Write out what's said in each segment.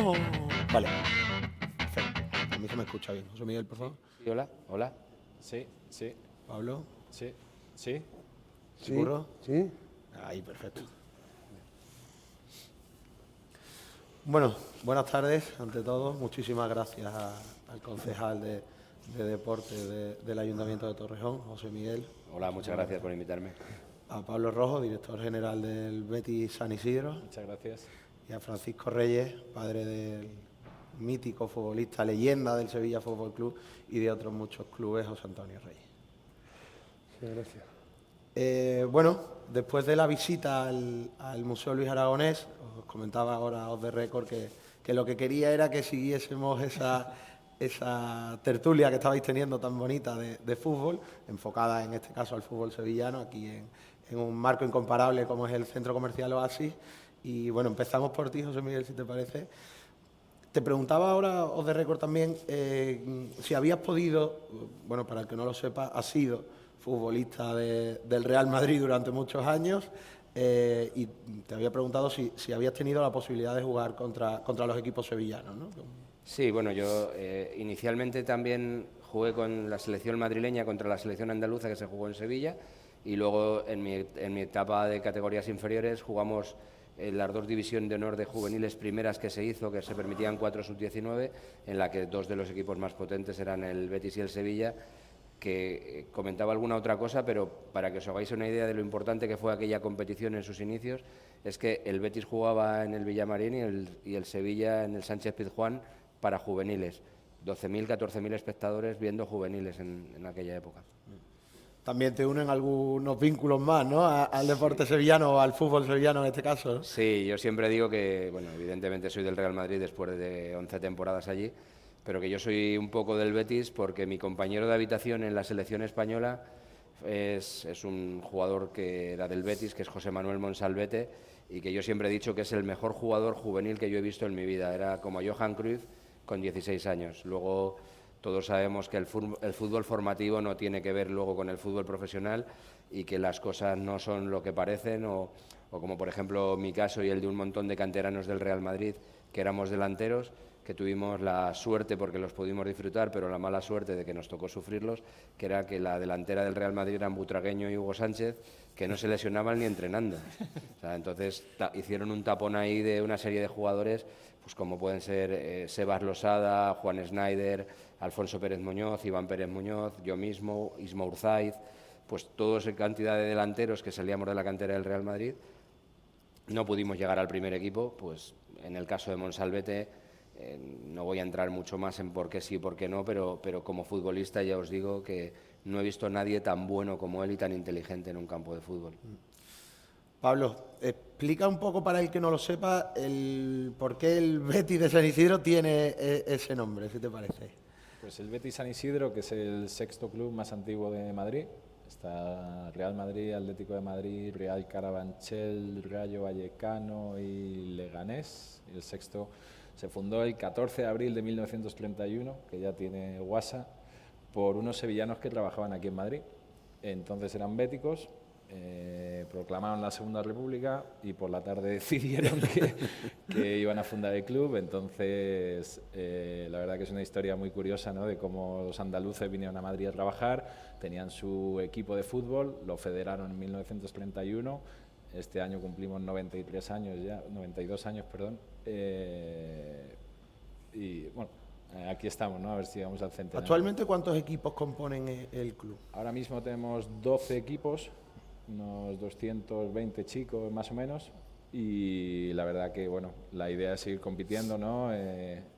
Oh, vale, perfecto. A mí se me escucha bien. José Miguel, por favor. Sí, hola, hola. Sí, sí, Pablo. sí, sí. ¿Y Curro? Sí. Ahí, perfecto. Bueno, buenas tardes, ante todo. Muchísimas gracias al concejal de Deporte del Ayuntamiento de Torrejón, José Miguel. Hola, muchas gracias por invitarme. A Pablo Rojo, director general del Betis San Isidro. Muchas gracias. Y a Francisco Reyes, padre del mítico futbolista, leyenda del Sevilla Fútbol Club y de otros muchos clubes, José Antonio Reyes. Muchas gracias. Bueno, después de la visita al Museo Luis Aragonés, os comentaba ahora off the record que lo que quería era que siguiésemos esa tertulia que estabais teniendo tan bonita de fútbol, enfocada en este caso al fútbol sevillano, aquí en un marco incomparable como es el Centro Comercial Oasis. Y bueno, empezamos por ti, José Miguel, si te parece. Te preguntaba ahora, off the record también, si habías podido, bueno, para el que no lo sepa, has sido futbolista del Real Madrid durante muchos años, y te había preguntado si habías tenido la posibilidad de jugar contra los equipos sevillanos, ¿no? Sí, bueno, yo inicialmente también jugué con la selección madrileña contra la selección andaluza que se jugó en Sevilla y luego en mi etapa de categorías inferiores jugamos las dos divisiones de honor de juveniles primeras que se hizo, que se permitían 4 sub-19, en la que dos de los equipos más potentes eran el Betis y el Sevilla, que comentaba alguna otra cosa, pero para que os hagáis una idea de lo importante que fue aquella competición en sus inicios, es que el Betis jugaba en el Villamarín y el Sevilla en el Sánchez Pizjuán para juveniles. 12.000, 14.000 espectadores viendo juveniles en aquella época. También te unen algunos vínculos más, ¿no? Al deporte sevillano o al fútbol sevillano en este caso, ¿no? Sí, yo siempre digo que, bueno, evidentemente soy del Real Madrid después de 11 temporadas allí, pero que yo soy un poco del Betis porque mi compañero de habitación en la selección española es un jugador que era del Betis, que es José Manuel Monsalvete, y que yo siempre he dicho que es el mejor jugador juvenil que yo he visto en mi vida. Era como Johan Cruyff con 16 años. Luego todos sabemos que el fútbol formativo no tiene que ver luego con el fútbol profesional y que las cosas no son lo que parecen o como por ejemplo mi caso y el de un montón de canteranos del Real Madrid que éramos delanteros, que tuvimos la suerte, porque los pudimos disfrutar, pero la mala suerte de que nos tocó sufrirlos, que era que la delantera del Real Madrid eran Butragueño y Hugo Sánchez, que no se lesionaban ni entrenando. O sea, entonces hicieron un tapón ahí de una serie de jugadores, pues como pueden ser Sebas Losada, Juan Schneider, Alfonso Pérez Muñoz, Iván Pérez Muñoz, yo mismo, Isma Urzaiz, pues toda esa cantidad de delanteros que salíamos de la cantera del Real Madrid. No pudimos llegar al primer equipo, pues en el caso de Monsalvete no voy a entrar mucho más en por qué sí y por qué no, pero como futbolista ya os digo que no he visto a nadie tan bueno como él y tan inteligente en un campo de fútbol. Pablo, explica un poco para el que no lo sepa por qué el Betis de San Isidro tiene ese nombre, si te parece. Pues el Betis San Isidro, que es el sexto club más antiguo de Madrid. Está Real Madrid, Atlético de Madrid, Real Carabanchel, Rayo Vallecano y Leganés. Y el sexto se fundó el 14 de abril de 1931, que ya tiene guasa, por unos sevillanos que trabajaban aquí en Madrid. Entonces eran béticos, proclamaron la Segunda República y por la tarde decidieron que iban a fundar el club. Entonces, la verdad que es una historia muy curiosa, ¿no?, de cómo los andaluces vinieron a Madrid a trabajar, tenían su equipo de fútbol, lo federaron en 1931, este año cumplimos 93 años ya, 92 años, perdón, y bueno, aquí estamos, ¿no?, a ver si vamos al centenario. ¿Actualmente cuántos equipos componen el club? Ahora mismo tenemos 12 equipos, unos 220 chicos más o menos, y la verdad que bueno, la idea es seguir compitiendo, ¿no?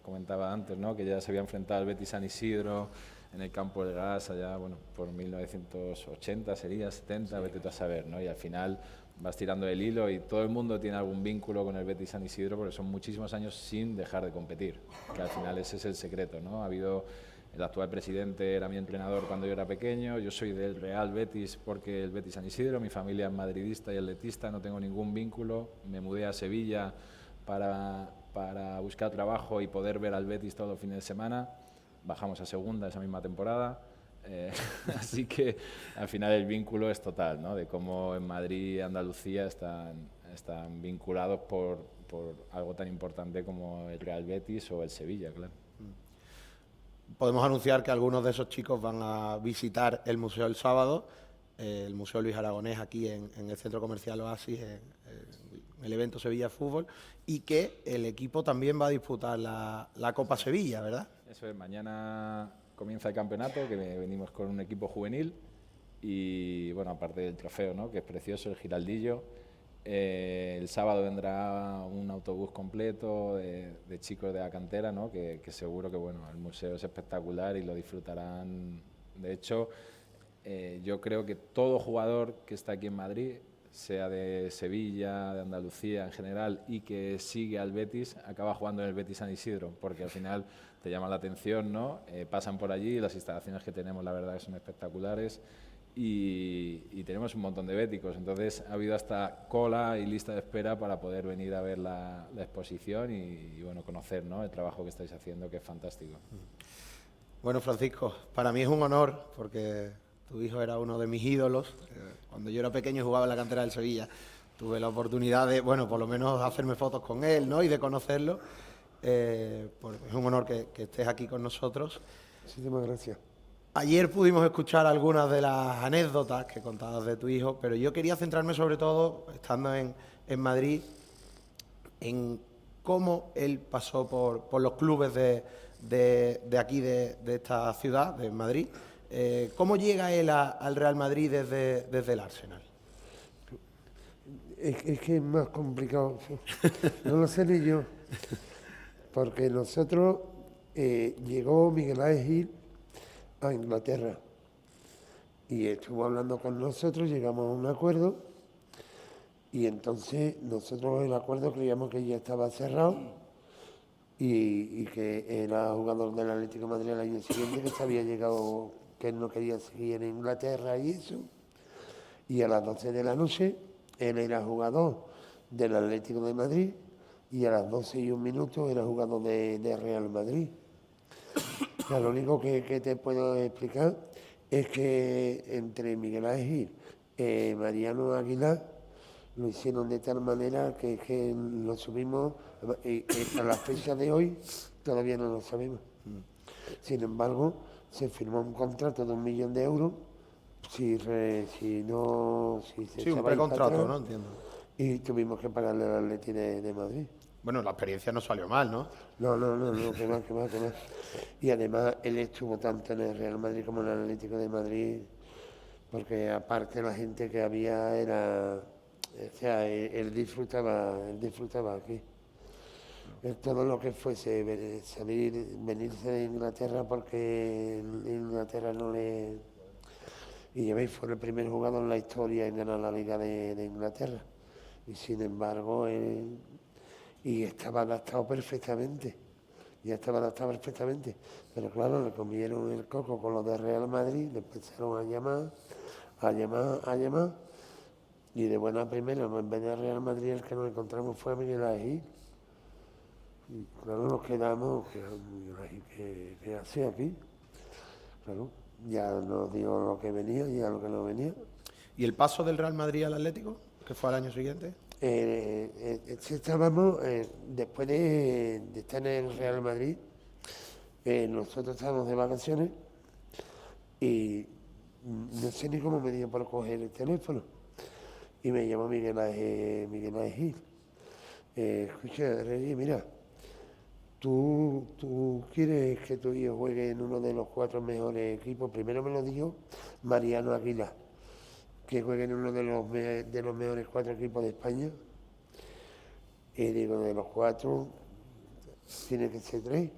Comentaba antes, ¿no?, que ya se había enfrentado al Betis San Isidro en el campo del Gas allá, bueno, por 1980 sería, 70, vete tú a saber, ¿no? Y al final vas tirando el hilo y todo el mundo tiene algún vínculo con el Betis San Isidro porque son muchísimos años sin dejar de competir, que al final ese es el secreto, ¿no? Ha habido... El actual presidente era mi entrenador cuando yo era pequeño, yo soy del Real Betis porque el Betis San Isidro, mi familia es madridista y atletista, no tengo ningún vínculo, me mudé a Sevilla para buscar trabajo y poder ver al Betis todos los fines de semana, bajamos a segunda esa misma temporada, así que al final el vínculo es total, ¿no?, de cómo en Madrid y Andalucía están vinculados por algo tan importante como el Real Betis o el Sevilla, claro. Podemos anunciar que algunos de esos chicos van a visitar el museo el sábado, el Museo Luis Aragonés aquí en el Centro Comercial Oasis, en el evento Sevilla Fútbol, y que el equipo también va a disputar la Copa Sevilla, ¿verdad? Eso es, mañana comienza el campeonato, que venimos con un equipo juvenil y, bueno, aparte del trofeo, ¿no?, que es precioso, el Giraldillo. El sábado vendrá un autobús completo de chicos de la cantera, ¿no?, que seguro que, bueno, el museo es espectacular y lo disfrutarán. De hecho, yo creo que todo jugador que está aquí en Madrid, sea de Sevilla, de Andalucía en general, y que sigue al Betis, acaba jugando en el Betis San Isidro, porque al final te llama la atención, ¿no? Pasan por allí, las instalaciones que tenemos la verdad que son espectaculares y tenemos un montón de béticos, entonces ha habido hasta cola y lista de espera para poder venir a ver la exposición y, bueno, conocer, ¿no?, el trabajo que estáis haciendo, que es fantástico. Bueno, Francisco, para mí es un honor porque tu hijo era uno de mis ídolos. Cuando yo era pequeño jugaba en la cantera del Sevilla. Tuve la oportunidad de, bueno, por lo menos hacerme fotos con él, ¿no?, y de conocerlo. Pues es un honor que estés aquí con nosotros. Muchísimas gracias. Ayer pudimos escuchar algunas de las anécdotas que contabas de tu hijo, pero yo quería centrarme sobre todo, estando en Madrid, en cómo él pasó por los clubes de aquí, de esta ciudad, de Madrid. ¿Cómo llega él al Real Madrid desde el Arsenal? Es que es más complicado. No lo sé ni yo. Porque nosotros, llegó Miguel Ángel Gil a Inglaterra y estuvo hablando con nosotros, llegamos a un acuerdo y entonces nosotros el acuerdo creíamos que ya estaba cerrado y que era jugador del Atlético de Madrid el año siguiente, que se había llegado, que él no quería seguir en Inglaterra y eso, y a las 12 de la noche él era jugador del Atlético de Madrid y a las 12:01 era jugador de Real Madrid. O sea, lo único que te puedo explicar es que entre Miguel Ángel Gil, Mariano Aguilar, lo hicieron de tal manera que lo subimos, a la fecha de hoy todavía no lo sabemos. Sin embargo, se firmó un contrato de 1 millón de euros si se Sí, un echaba precontrato, para ¿no? atrás, Entiendo. y tuvimos que pagarle al Atleti de Madrid. Bueno, la experiencia no salió mal, ¿no? No, que más. Y además él estuvo tanto en el Real Madrid como en el Atlético de Madrid, porque aparte la gente que había era, o sea, él disfrutaba aquí. Él todo lo que fuese venirse de Inglaterra, porque en Inglaterra no le... Y ya veis, fue el primer jugador en la historia en ganar la Liga de Inglaterra. Y sin embargo, él... Y estaba adaptado perfectamente. Pero claro, le comieron el coco con los de Real Madrid, le empezaron a llamar. Y de buena primera, en vez de Real Madrid, el que nos encontramos fue a Miguel Ángel. Y claro, nos quedamos, ¿qué hace aquí? Claro, ya nos dio lo que venía y a lo que no venía. ¿Y el paso del Real Madrid al Atlético, que fue al año siguiente? Estábamos, después de estar en el Real Madrid, nosotros estábamos de vacaciones y no sé ni cómo me dio por coger el teléfono. Y me llamó Miguel Ángel Gil. Escucha, Reyes, mira, ¿tú quieres que tu hijo juegue en uno de los 4 mejores equipos? Primero me lo dijo Mariano Aguilar, que juegue en uno de los mejores 4 equipos de España. Y digo, de los 4, tiene que ser 3.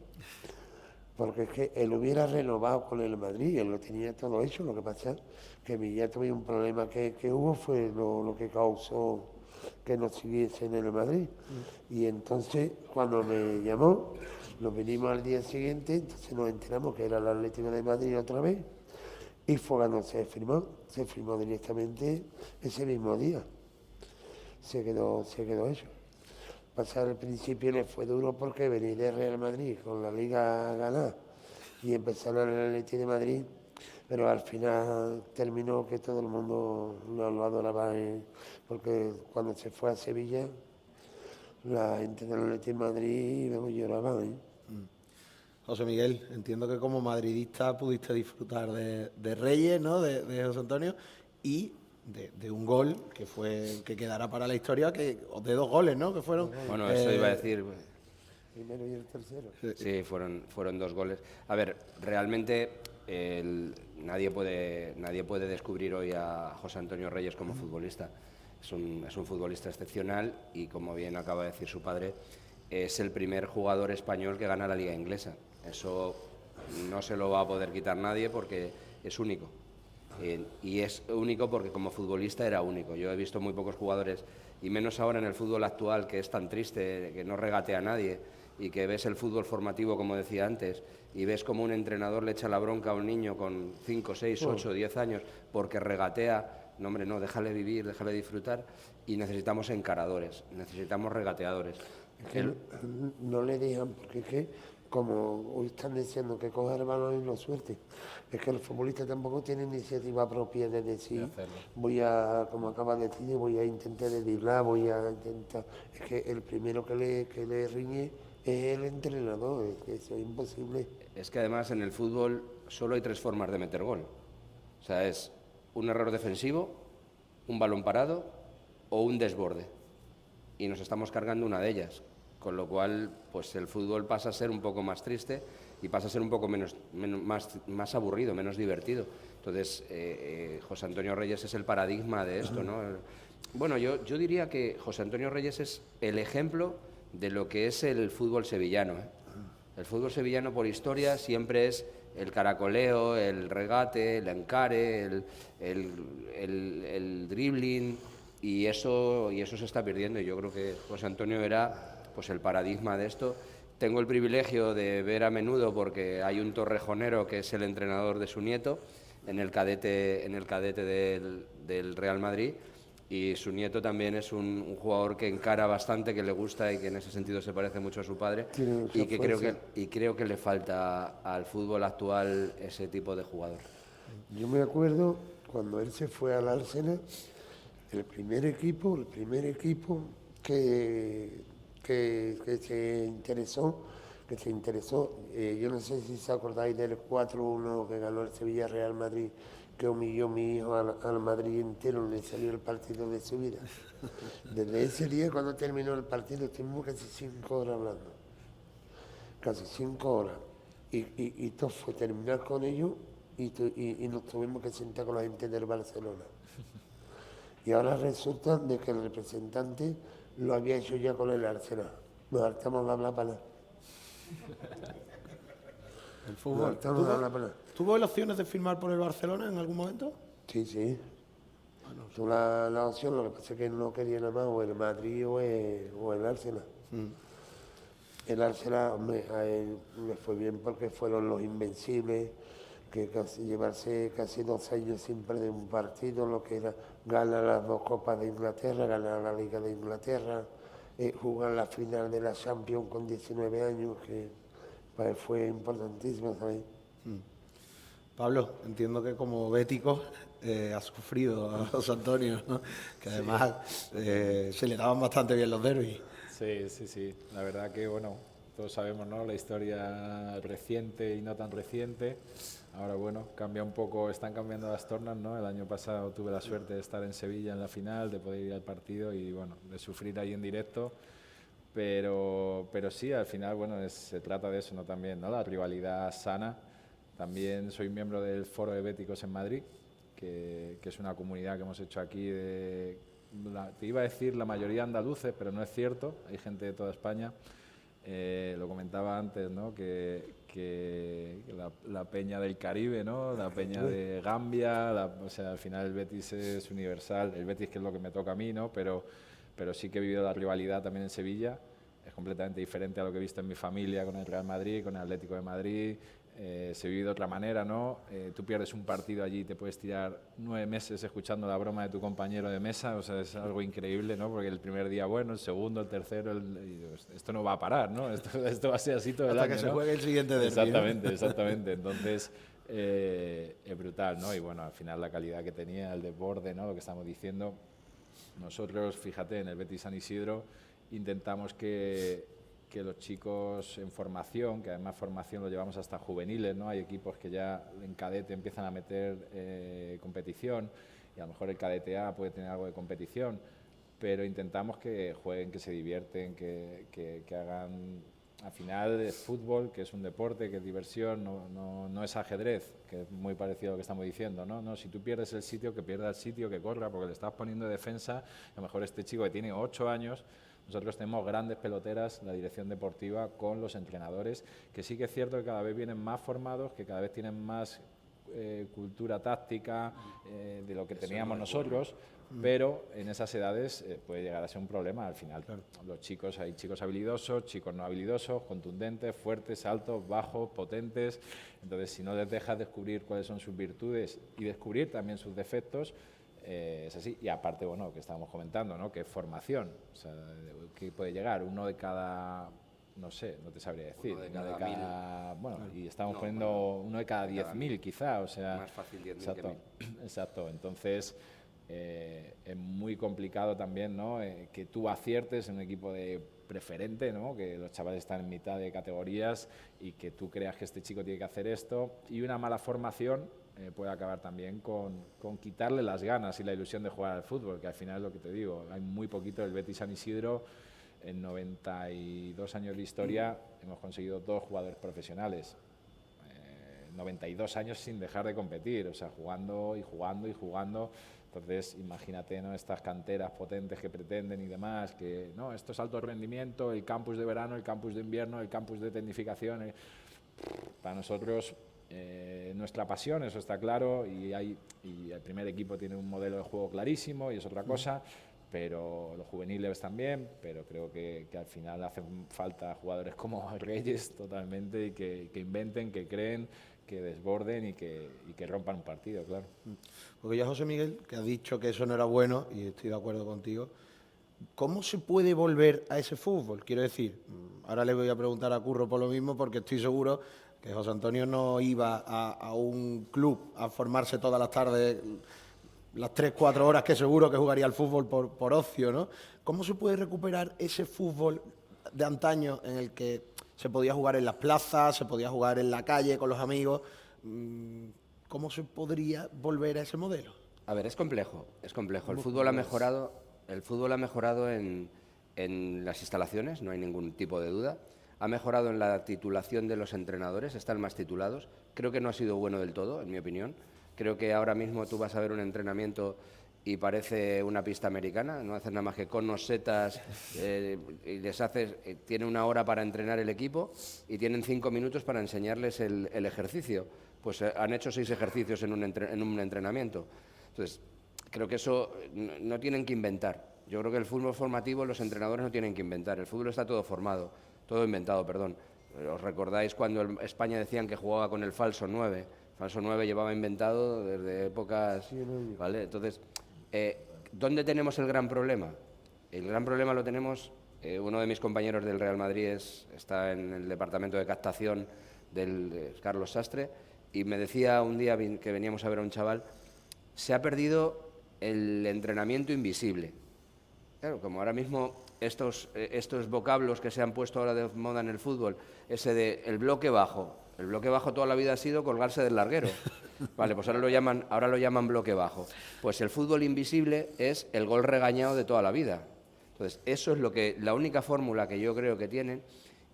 Porque es que él hubiera renovado con el Madrid, él lo tenía todo hecho. Lo que pasa es que ya tuve un problema que hubo, fue lo que causó que no siguiese en el Madrid. Y entonces, cuando me llamó, nos vinimos al día siguiente, entonces nos enteramos que era el Atlético de Madrid otra vez, y fue cuando se firmó directamente ese mismo día. Se quedó hecho. Pasar al principio le fue duro porque venir de Real Madrid con la Liga a ganar y empezar en el Atlético de Madrid, pero al final terminó que todo el mundo lo adoraba, porque cuando se fue a Sevilla la gente del Atlético de Madrid luego lloraba, ¿eh? José Miguel, entiendo que como madridista pudiste disfrutar de Reyes, ¿no? De José Antonio y de un gol que fue que quedará para la historia, o de 2 goles, ¿no? Que fueron. Bueno, eso iba a decir. Primero y el tercero. Sí, fueron 2 goles. A ver, realmente nadie puede descubrir hoy a José Antonio Reyes como futbolista. Es un futbolista excepcional y, como bien acaba de decir su padre, es el primer jugador español que gana la Liga Inglesa. Eso no se lo va a poder quitar nadie porque es único. Y es único porque como futbolista era único. Yo he visto muy pocos jugadores, y menos ahora en el fútbol actual, que es tan triste, que no regatea a nadie, y que ves el fútbol formativo, como decía antes, y ves como un entrenador le echa la bronca a un niño con 5, 6, 8, 10 años porque regatea. No, hombre, no, déjale vivir, déjale disfrutar. Y necesitamos encaradores, necesitamos regateadores. Es que no le dejan, porque es que, como hoy están diciendo que coge el balón y lo suelte, es que el futbolista tampoco tiene iniciativa propia de decir, voy a, como acaba de decir, voy a intentar driblar, voy a intentar. Es que el primero que le riñe es el entrenador, es que eso es imposible. Es que además en el fútbol solo hay 3 formas de meter gol. O sea, es un error defensivo, un balón parado o un desborde. Y nos estamos cargando una de ellas. Con lo cual, pues el fútbol pasa a ser un poco más triste y pasa a ser un poco más aburrido, menos divertido. Entonces, José Antonio Reyes es el paradigma de esto, ¿no? Bueno, yo diría que José Antonio Reyes es el ejemplo de lo que es el fútbol sevillano, ¿eh? El fútbol sevillano por historia siempre es el caracoleo, el regate, el encare, el dribbling, y eso se está perdiendo. Y yo creo que José Antonio era pues el paradigma de esto. Tengo el privilegio de ver a menudo, porque hay un torrejonero que es el entrenador de su nieto en el cadete del Real Madrid, y su nieto también es un jugador que encara bastante, que le gusta y que en ese sentido se parece mucho a su padre, y que creo que le falta al fútbol actual ese tipo de jugador. Yo me acuerdo cuando él se fue al Arsenal, el primer equipo que se interesó, yo no sé si se acordáis del 4-1 que ganó el Sevilla Real Madrid, que humilló mi hijo al Madrid entero, le salió el partido de su vida. Desde ese día, cuando terminó el partido, estuvimos casi 5 horas hablando, casi 5 horas, y todo fue terminar con ellos y nos tuvimos que sentar con la gente del Barcelona. Y ahora resulta de que el representante lo había hecho ya con el Arsenal. Nos hartamos de hablar para nada. El fútbol. ¿Tuvo las opciones de firmar por el Barcelona en algún momento? Sí, sí. Tuvo la opción, lo que pasa es que no quería nada más o el Madrid o el Arsenal. El Arsenal, hombre, a él le fue bien porque fueron los invencibles, que llevarse casi 2 años sin perder un partido, lo que era ganar las 2 Copas de Inglaterra, ganar la Liga de Inglaterra, jugar la final de la Champions con 19 años, que para él fue importantísimo, ¿sabes? Pablo, entiendo que como bético ha sufrido a José Antonio, ¿no? Que además se le daban bastante bien los derbis. Sí. La verdad que, bueno, todos sabemos, ¿no?, la historia reciente y no tan reciente. Ahora, bueno, cambia un poco, están cambiando las tornas, ¿no? El año pasado tuve la suerte de estar en Sevilla en la final, de poder ir al partido y, bueno, de sufrir ahí en directo. Pero sí, al final, bueno, se trata de eso, ¿no? También, ¿no? La rivalidad sana. También soy miembro del Foro de Béticos en Madrid, que es una comunidad que hemos hecho aquí te iba a decir la mayoría andaluces, pero no es cierto, hay gente de toda España. Lo comentaba antes, ¿no?, que la peña del Caribe, ¿no?, la peña de Gambia, o sea, al final el Betis es universal, el Betis, que es lo que me toca a mí, ¿no?, pero sí que he vivido la rivalidad también en Sevilla. Es completamente diferente a lo que he visto en mi familia con el Real Madrid, con el Atlético de Madrid. Se vive de otra manera, ¿no? Tú pierdes un partido allí y te puedes tirar 9 meses escuchando la broma de tu compañero de mesa, o sea, es algo increíble, ¿no? Porque el primer día bueno, el segundo, el tercero, esto no va a parar, ¿no? Esto va a ser así todo el año, hasta que ¿no? se juegue el siguiente derbi. Exactamente. Entonces, es brutal, ¿no? Y bueno, al final la calidad que tenía, el desborde, ¿no?, lo que estamos diciendo. Nosotros, fíjate, en el Betis San Isidro intentamos que los chicos en formación, que además formación lo llevamos hasta juveniles, ¿no? Hay equipos que ya en cadete empiezan a meter competición y a lo mejor el cadete A puede tener algo de competición, pero intentamos que jueguen, que se divierten, que hagan, al final es fútbol, que es un deporte, que es diversión, no es ajedrez, que es muy parecido a lo que estamos diciendo, ¿no? No, si tú pierdes el sitio, que pierda el sitio, que corra, porque le estás poniendo de defensa, a lo mejor este chico que tiene 8 años, nosotros tenemos grandes peloteras, la dirección deportiva, con los entrenadores, que sí que es cierto que cada vez vienen más formados, que cada vez tienen más cultura táctica de lo que teníamos nosotros, pero en esas edades puede llegar a ser un problema al final. Claro. Los chicos, hay chicos habilidosos, chicos no habilidosos, contundentes, fuertes, altos, bajos, potentes. Entonces, si no les dejas descubrir cuáles son sus virtudes y descubrir también sus defectos, es así. Y aparte, bueno, que estábamos comentando, ¿no? Que es formación, o sea, que puede llegar uno de cada, no sé, no te sabría decir, uno de cada 1000. Bueno, y estamos poniendo uno de cada 10.000 quizá, o sea, más fácil 10.000 exacto, que 1000. exacto. Entonces es muy complicado también, ¿no? Que tú aciertes en un equipo de preferente, ¿no? Que los chavales están en mitad de categorías y que tú creas que este chico tiene que hacer esto, y una mala formación puede acabar también con quitarle las ganas y la ilusión de jugar al fútbol, que al final es lo que te digo, hay muy poquito. El Betis San Isidro, en 92 años de historia, hemos conseguido 2 jugadores profesionales. 92 años sin dejar de competir, o sea, jugando y jugando y jugando. Entonces, imagínate, ¿no? Estas canteras potentes que pretenden y demás, que no, esto es alto rendimiento, el campus de verano, el campus de invierno, el campus de tecnificación. Para nosotros, nuestra pasión, eso está claro, y el primer equipo tiene un modelo de juego clarísimo y es otra cosa, pero los juveniles también, pero creo que al final hacen falta jugadores como Reyes totalmente, y que inventen, que creen, que desborden y que rompan un partido, claro. Porque ya José Miguel, que ha dicho que eso no era bueno, y estoy de acuerdo contigo, ¿cómo se puede volver a ese fútbol? Quiero decir, ahora le voy a preguntar a Curro por lo mismo, porque estoy seguro que José Antonio no iba a un club a formarse todas las tardes, las 3-4 horas que seguro que jugaría al fútbol por ocio, ¿no? ¿Cómo se puede recuperar ese fútbol de antaño en el que se podía jugar en las plazas, se podía jugar en la calle con los amigos? ¿Cómo se podría volver a ese modelo? A ver, es complejo, es complejo. El fútbol ha mejorado en las instalaciones, no hay ningún tipo de duda. Ha mejorado en la titulación de los entrenadores, están más titulados. Creo que no ha sido bueno del todo, en mi opinión. Creo que ahora mismo tú vas a ver un entrenamiento y parece una pista americana, no hacen nada más que conos, setas, y les haces, tiene 1 hora para entrenar el equipo y tienen 5 minutos para enseñarles el ejercicio. Pues han hecho 6 ejercicios en un entrenamiento. Entonces, creo que eso no tienen que inventar. Yo creo que el fútbol formativo los entrenadores no tienen que inventar. El fútbol está todo formado, todo inventado, perdón. ¿Os recordáis cuando España decían que jugaba con el falso 9? El falso 9 llevaba inventado desde épocas... ¿vale? Entonces, ¿dónde tenemos el gran problema? El gran problema lo tenemos... uno de mis compañeros del Real Madrid está en el departamento de captación del Carlos Sastre, y me decía un día que veníamos a ver a un chaval, se ha perdido el entrenamiento invisible. Claro, como ahora mismo estos vocablos que se han puesto ahora de moda en el fútbol, ese de el bloque bajo toda la vida ha sido colgarse del larguero. Vale, pues ahora lo llaman bloque bajo. Pues el fútbol invisible es el gol regañado de toda la vida. Entonces, eso es la única fórmula que yo creo que tienen,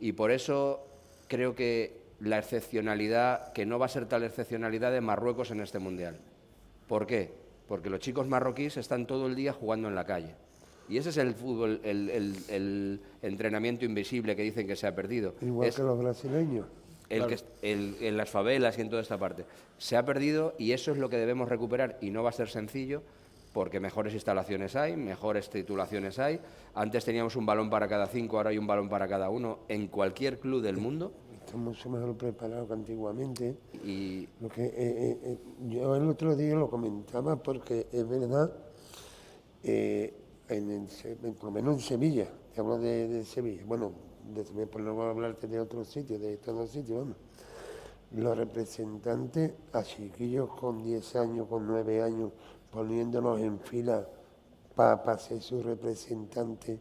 y por eso creo que la excepcionalidad, que no va a ser tal excepcionalidad de Marruecos en este Mundial. ¿Por qué? Porque los chicos marroquíes están todo el día jugando en la calle. Y ese es el fútbol, el entrenamiento invisible que dicen que se ha perdido. Igual que los brasileños. En las favelas y en toda esta parte. Se ha perdido, y eso es lo que debemos recuperar, y no va a ser sencillo, porque mejores instalaciones hay, mejores titulaciones hay. Antes teníamos un balón para cada 5, ahora hay un balón para cada 1 en cualquier club del mundo. Estamos mucho mejor preparados que antiguamente. Y Lo que, yo el otro día lo comentaba porque es verdad, por lo menos en Sevilla, te hablo de Sevilla, bueno, por no hablarte de otros sitios, de estos 2 sitios, vamos. Los representantes a chiquillos con 10 años, con 9 años, poniéndolos en fila para ser su representante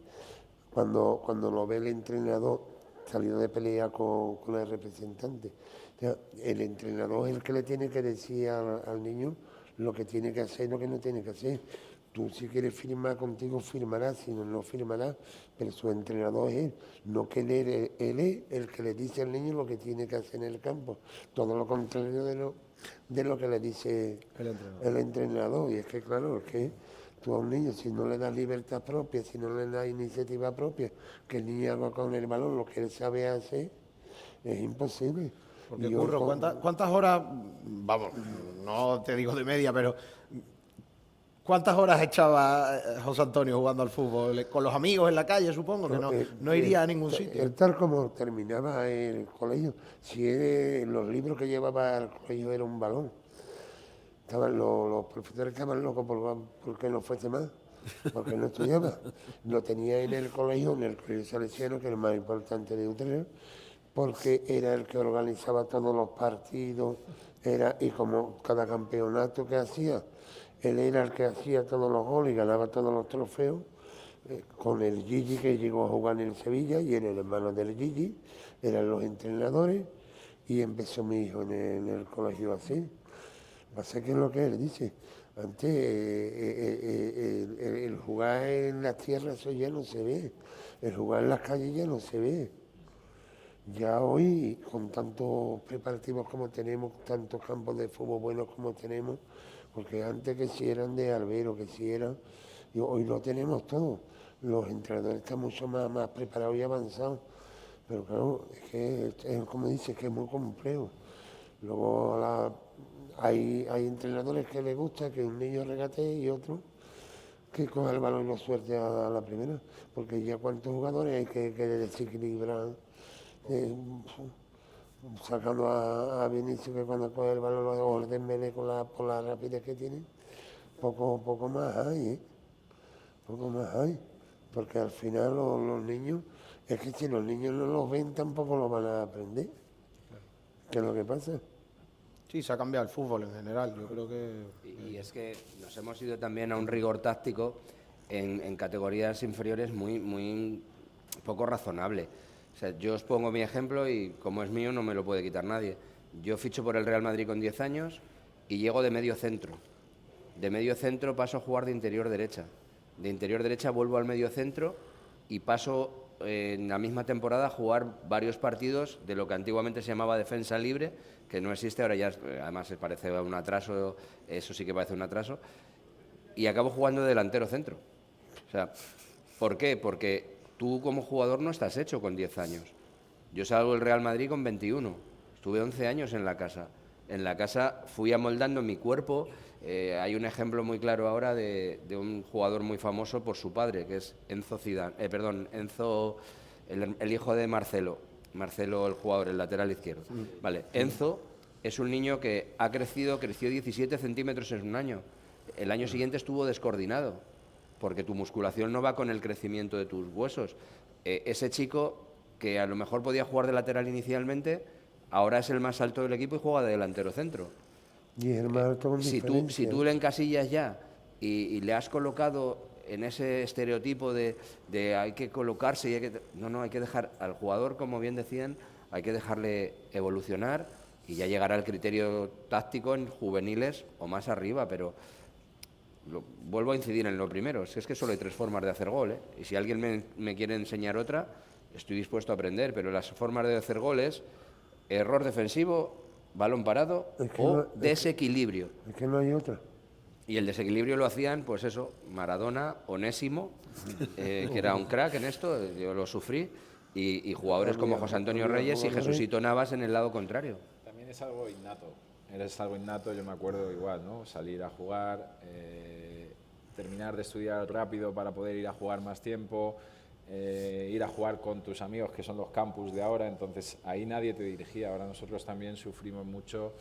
cuando lo ve el entrenador salido de pelea con el representante. O sea, el entrenador es el que le tiene que decir al niño lo que tiene que hacer y lo que no tiene que hacer. Tú si quieres firmar contigo, firmarás, si no, no firmarás, pero su entrenador es él, no que él es el que le dice al niño lo que tiene que hacer en el campo, todo lo contrario de lo que le dice el entrenador. Y es que, claro, es que tú a un niño, si no le das libertad propia, si no le das iniciativa propia, que el niño haga con el balón lo que él sabe hacer, es imposible. Porque Y yo Curro, ¿cuántas horas, vamos, no te digo de media, pero cuántas horas echaba José Antonio jugando al fútbol? ¿Con los amigos en la calle, supongo? Que no iría a ningún sitio. Él tal como terminaba el colegio, si los libros que llevaba al colegio era un balón, los profesores estaban locos porque no fuese más, porque no estudiaba. Lo tenía en el colegio salesiano, que es el más importante de Utrera, porque era el que organizaba todos los partidos, y como cada campeonato que hacía, él era el que hacía todos los goles y ganaba todos los trofeos, con el Gigi, que llegó a jugar en el Sevilla, y era el hermano del Gigi, eran los entrenadores, y empezó mi hijo en el colegio así. Pasa que es lo que él dice. Antes el jugar en las tierras eso ya no se ve. El jugar en las calles ya no se ve. Ya hoy, con tantos preparativos como tenemos, tantos campos de fútbol buenos como tenemos, porque antes que si eran de albero, que si eran, y hoy lo tenemos todo. Los entrenadores están mucho más preparados y avanzados. Pero claro, es que es como dice, que es muy complejo. Luego hay entrenadores que les gusta que un niño regatee y otros que coja el balón y lo suelte a la primera, porque ya cuántos jugadores hay que desequilibrar, sacando a Vinicius, que cuando coge el balón lo ordene por la rapidez que tiene, poco más hay, poco más hay, porque al final los niños, es que si los niños no los ven tampoco lo van a aprender, ¿qué es lo que pasa? Sí, se ha cambiado el fútbol en general, yo creo que... Y es que nos hemos ido también a un rigor táctico en categorías inferiores muy poco razonable. O sea, yo os pongo mi ejemplo y como es mío no me lo puede quitar nadie. Yo ficho por el Real Madrid con 10 años y llego de medio centro. De medio centro paso a jugar de interior derecha. De interior derecha vuelvo al medio centro y paso en la misma temporada a jugar varios partidos de lo que antiguamente se llamaba defensa libre, que no existe, ahora ya además parece un atraso, eso sí que parece un atraso, y acabo jugando de delantero centro. O sea, ¿por qué? Porque tú como jugador no estás hecho con 10 años. Yo salgo del Real Madrid con 21, estuve 11 años en la casa. En la casa fui amoldando mi cuerpo. Hay un ejemplo muy claro ahora de un jugador muy famoso por su padre, que es Enzo Zidane, Enzo, el hijo de Marcelo, el jugador, el lateral izquierdo. Vale, Enzo es un niño que creció 17 centímetros en un año. El año siguiente estuvo descoordinado, porque tu musculación no va con el crecimiento de tus huesos. Ese chico, que a lo mejor podía jugar de lateral inicialmente, ahora es el más alto del equipo y juega de delantero centro. Y es el más alto con Si tú le encasillas ya y le has colocado en ese estereotipo de hay que colocarse y hay que dejar al jugador, como bien decían, hay que dejarle evolucionar y ya llegará el criterio táctico en juveniles o más arriba, pero vuelvo a incidir en lo primero, es que solo hay 3 formas de hacer gol, y si alguien me quiere enseñar otra, estoy dispuesto a aprender, pero las formas de hacer gol es error defensivo, balón parado desequilibrio. Es que no hay otra. Y el desequilibrio lo hacían, pues eso, Maradona, Onésimo, que era un crack en esto, yo lo sufrí, y jugadores como José Antonio Reyes y Jesucito Navas en el lado contrario. También es algo innato. Es algo innato, yo me acuerdo igual, ¿no? Salir a jugar, terminar de estudiar rápido para poder ir a jugar más tiempo, ir a jugar con tus amigos, que son los campus de ahora, entonces ahí nadie te dirigía. Ahora nosotros también sufrimos mucho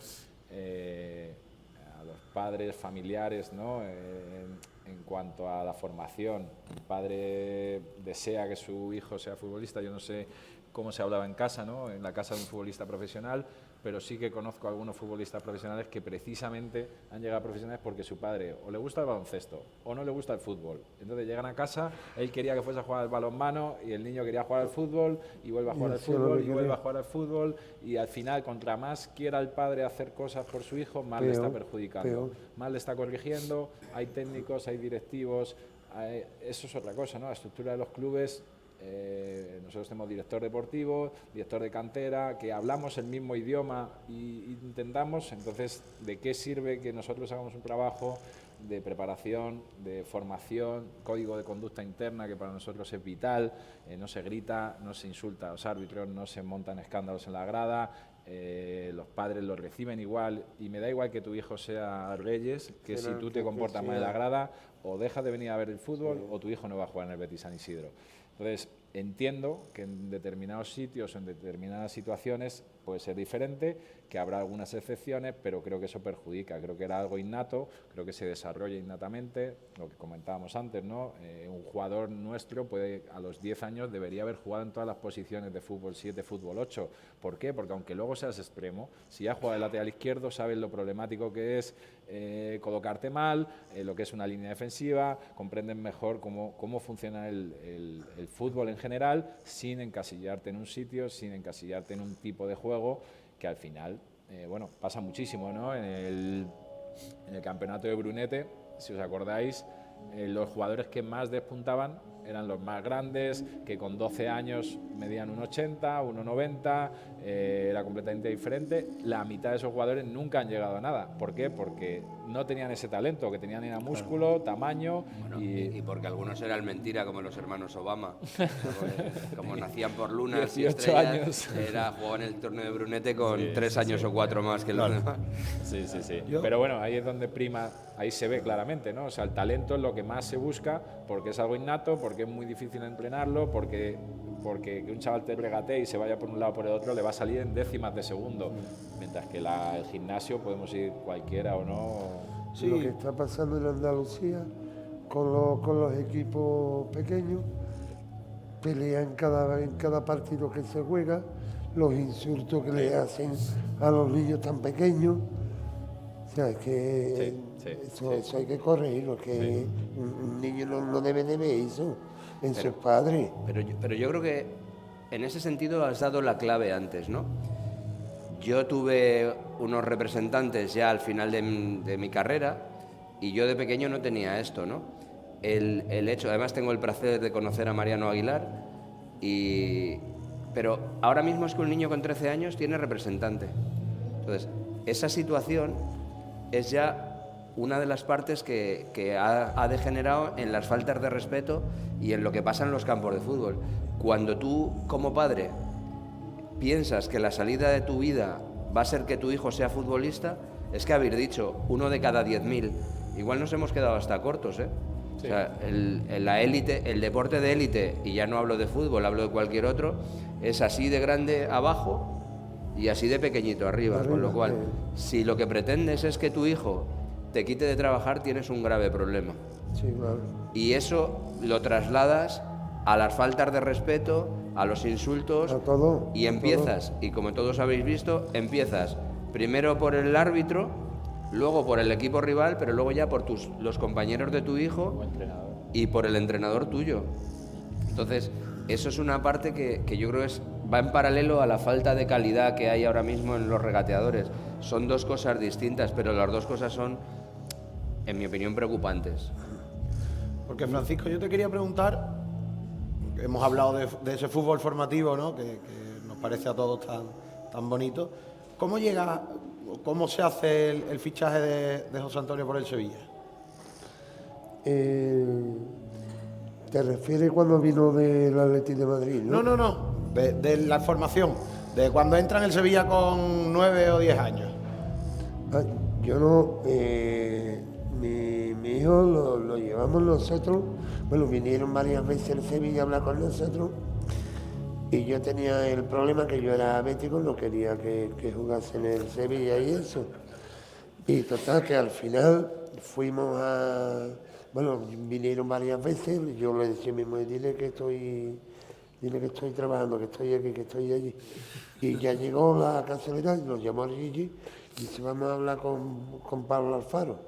a los padres, familiares, ¿no? En cuanto a la formación. Un padre desea que su hijo sea futbolista, yo no sé cómo se hablaba en casa, ¿no? En la casa de un futbolista profesional, pero sí que conozco a algunos futbolistas profesionales que precisamente han llegado a profesionales porque su padre o le gusta el baloncesto o no le gusta el fútbol. Entonces llegan a casa, él quería que fuese a jugar al balonmano y el niño quería jugar al fútbol y vuelve a jugar al fútbol y vuelve a jugar al fútbol, y al final, contra más quiera el padre hacer cosas por su hijo, más le está perjudicando, más le está corrigiendo. Hay técnicos, hay directivos, eso es otra cosa, ¿no? La estructura de los clubes. Nosotros tenemos director deportivo, director de cantera, que hablamos el mismo idioma y intentamos. Entonces, ¿de qué sirve que nosotros hagamos un trabajo de preparación, de formación, código de conducta interna, que para nosotros es vital? No se grita, no se insulta a los árbitros, no se montan escándalos en la grada, los padres lo reciben igual, y me da igual que tu hijo sea Reyes, que si tú te comportas mal en la grada, o dejas de venir a ver el fútbol, o tu hijo no va a jugar en el Betis San Isidro. Entonces, entiendo que en determinados sitios o en determinadas situaciones puede ser diferente, que habrá algunas excepciones, pero creo que eso perjudica. Creo que era algo innato, creo que se desarrolla innatamente, lo que comentábamos antes, ¿no? Un jugador nuestro puede, a los 10 años debería haber jugado en todas las posiciones de fútbol 7, fútbol 8. ¿Por qué? Porque aunque luego seas extremo, si ya juegas de lateral izquierdo, sabes lo problemático que es colocarte mal, lo que es una línea defensiva, comprenden mejor cómo funciona el fútbol en general, sin encasillarte en un sitio, sin encasillarte en un tipo de juego, que al final, bueno, pasa muchísimo, ¿no? En el campeonato de Brunete, si os acordáis, los jugadores que más despuntaban eran los más grandes, que con 12 años medían 1,80, 1,90, era completamente diferente. La mitad de esos jugadores nunca han llegado a nada. ¿Por qué? Porque no tenían ese talento, que tenían era músculo, tamaño. Bueno, y porque algunos eran mentira, como los hermanos Obama. Como nacían por lunas y estrellas, jugaban el torneo de Brunete con 3 años o 4 más que los demás. Sí. Pero bueno, ahí es donde prima, ahí se ve claramente, ¿no? O sea, el talento es lo que más se busca, porque es algo innato, porque es muy difícil entrenarlo, porque que un chaval te regatee y se vaya por un lado o por el otro le va a salir en décimas de segundo, mientras que el gimnasio podemos ir cualquiera o no. Sí. Lo que está pasando en Andalucía con los equipos pequeños, pelean en cada partido que se juega, los insultos que le hacen a los niños tan pequeños. O sea, es que eso hay que corregirlo, que un niño no debe de ver eso en sus padres. Pero yo creo que en ese sentido has dado la clave antes, ¿no? Yo tuve unos representantes ya al final de mi carrera, y yo de pequeño no tenía esto, ¿no? El hecho, además tengo el placer de conocer a Mariano Aguilar, pero ahora mismo es que un niño con 13 años tiene representante. Entonces, esa situación es ya una de las partes que ha degenerado en las faltas de respeto y en lo que pasa en los campos de fútbol. Cuando tú, como padre, piensas que la salida de tu vida va a ser que tu hijo sea futbolista, es que habéis dicho 1 de cada 10.000. Igual nos hemos quedado hasta cortos, ¿eh? Sí. O sea, la élite, el deporte de élite, y ya no hablo de fútbol, hablo de cualquier otro, es así de grande abajo y así de pequeñito arriba, con lo cual, si lo que pretendes es que tu hijo te quite de trabajar, tienes un grave problema. Sí, claro. Y eso lo trasladas a las faltas de respeto, a los insultos, a todo, y empiezas, y como todos habéis visto, empiezas primero por el árbitro, luego por el equipo rival, pero luego ya por los compañeros de tu hijo y por el entrenador tuyo. Entonces, eso es una parte que yo creo va en paralelo a la falta de calidad que hay ahora mismo en los regateadores. Son dos cosas distintas, pero las dos cosas son, en mi opinión, preocupantes. Porque, Francisco, yo te quería preguntar, hemos hablado de ese fútbol formativo, ¿no? que nos parece a todos tan bonito. ¿Cómo se hace el fichaje de José Antonio por el Sevilla? ¿Te refieres cuando vino del Atlético de Madrid? No. De la formación, de cuando entra en el Sevilla con 9 o 10 años. Yo no. Mi hijo lo llevamos nosotros. Bueno, vinieron varias veces en Sevilla a hablar con nosotros. Y yo tenía el problema que yo era bético, no quería que jugase en el Sevilla y eso. Y total, que al final fuimos a... Bueno, vinieron varias veces, yo le decía mismo, dile que estoy dile que estoy trabajando, que estoy aquí, que estoy allí. Y ya llegó la casualidad, nos llamó a Gigi y dice, vamos a hablar con Pablo Alfaro.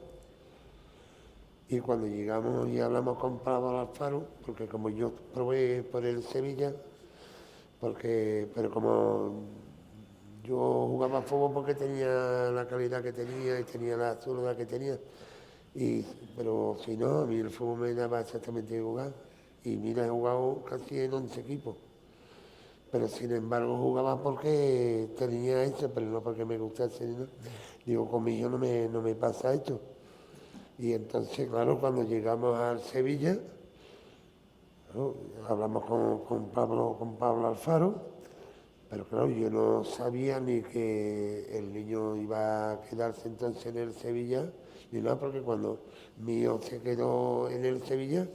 Y cuando llegamos y hablamos con Pablo Alfaro, porque como yo probé por el Sevilla, pero como yo jugaba fútbol porque tenía la calidad que tenía y tenía la zurda que tenía, pero si no, a mí el fútbol me daba exactamente igual. Y mira, he jugado casi en 11 equipos. Pero sin embargo jugaba porque tenía eso, pero no porque me gustase. ¿No? Digo, conmigo no me pasa esto. Y entonces, claro, cuando llegamos al Sevilla, ¿no? Hablamos con Pablo Alfaro, pero claro, yo no sabía ni que el niño iba a quedarse entonces en el Sevilla, ni nada, porque cuando mi hijo se quedó en el Sevilla,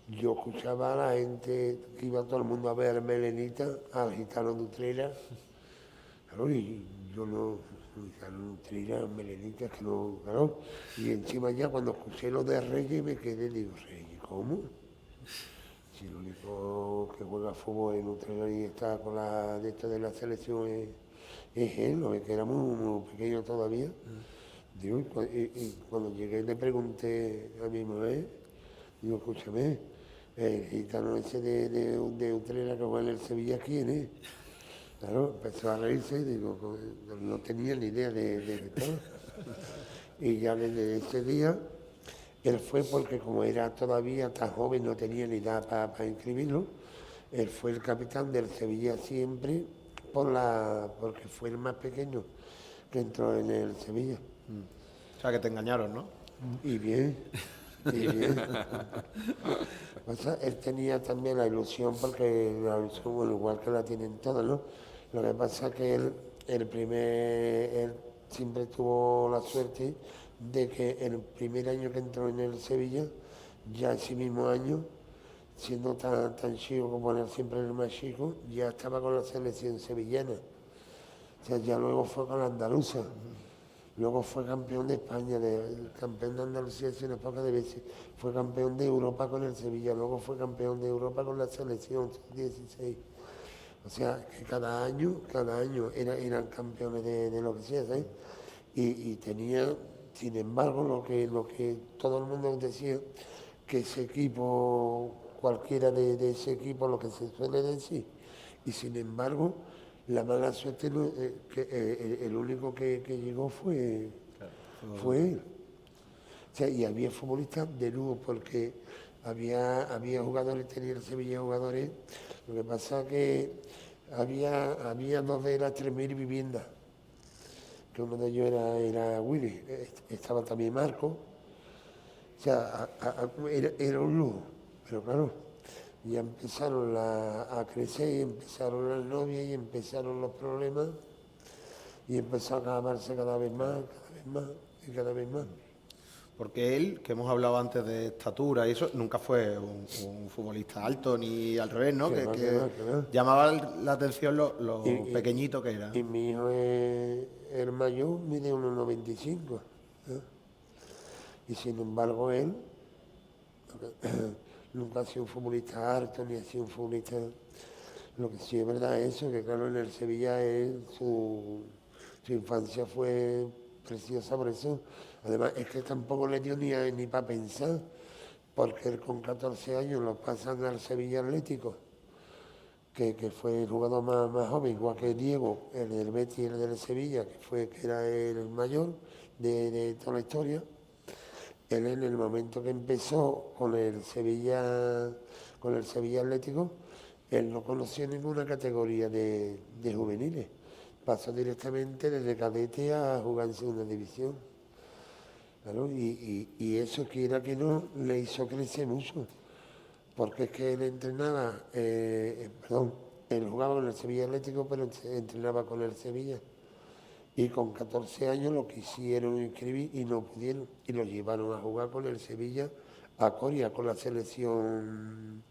yo escuchaba a la gente que iba todo el mundo a ver Melenita, al Gitano de Utrera, claro, y yo no, Gitano de Utrera, Melenita, que no, claro, y encima ya cuando escuché lo de Reyes me quedé, digo, Reyes, ¿cómo? Si el único que juega fútbol en Utrera y está con la de esta de la selección es él, ¿no? Es que era muy pequeño todavía. Digo, y cuando llegué le pregunté a mi mujer, digo, escúchame, el gitano ese de Utrera que juega en el Sevilla, ¿quién es? Claro, empezó a reírse, digo, no tenía ni idea de todo. Y ya desde ese día, él fue porque como era todavía tan joven, no tenía ni edad para inscribirlo, él fue el capitán del Sevilla siempre porque fue el más pequeño que entró en el Sevilla. O sea, que te engañaron, ¿no? Y bien, y bien. O sea, él tenía también la ilusión, porque la ilusión, bueno, igual que la tienen todos, ¿no? Lo que pasa es que él siempre tuvo la suerte de que el primer año que entró en el Sevilla, ya ese mismo año, siendo tan chico como era siempre el más chico, ya estaba con la selección sevillana. O sea, ya luego fue con la andaluza. Luego fue campeón de España, campeón de Andalucía unas pocas de veces. Fue campeón de Europa con el Sevilla, luego fue campeón de Europa con la selección 16. O sea, que cada año eran campeones de lo que sea, ¿sabes? Y tenía, sin embargo, lo que todo el mundo decía, que ese equipo, cualquiera de ese equipo, lo que se suele decir, y sin embargo, la mala suerte, el único que llegó fue él. O sea, y había futbolistas de lujo porque había jugadores, tenía el Sevilla jugadores. Lo que pasa es que había dos de las 3.000 viviendas, que uno de ellos era Willy, estaba también Marco. O sea, era un lujo, pero claro, ya empezaron a crecer y empezaron las novias y empezaron los problemas y empezó a acabarse cada vez más y cada vez más. Porque él, que hemos hablado antes de estatura y eso, nunca fue un futbolista alto ni al revés, ¿no? Que va. Llamaba la atención lo Y- pequeñito que era. Y mi hijo es el mayor, mide 1,95. ¿Eh? Y sin embargo él nunca ha sido un futbolista alto ni ha sido un futbolista. Lo que sí es verdad es eso, que claro, en el Sevilla su infancia fue preciosa por eso. Además, es que tampoco le dio ni para pensar, porque él con 14 años lo pasan al Sevilla Atlético, que fue el jugador más joven, igual que Diego, el del Betis y el del Sevilla, que era el mayor de toda la historia. Él en el momento que empezó con el Sevilla Atlético, él no conoció ninguna categoría de juveniles. Pasó directamente desde cadete a jugar en segunda división. Claro, y eso, quiera que no, le hizo crecer mucho. Porque es que él entrenaba, él jugaba con el Sevilla Atlético, pero entrenaba con el Sevilla. Y con 14 años lo quisieron inscribir y no pudieron. Y lo llevaron a jugar con el Sevilla a Corea, con la selección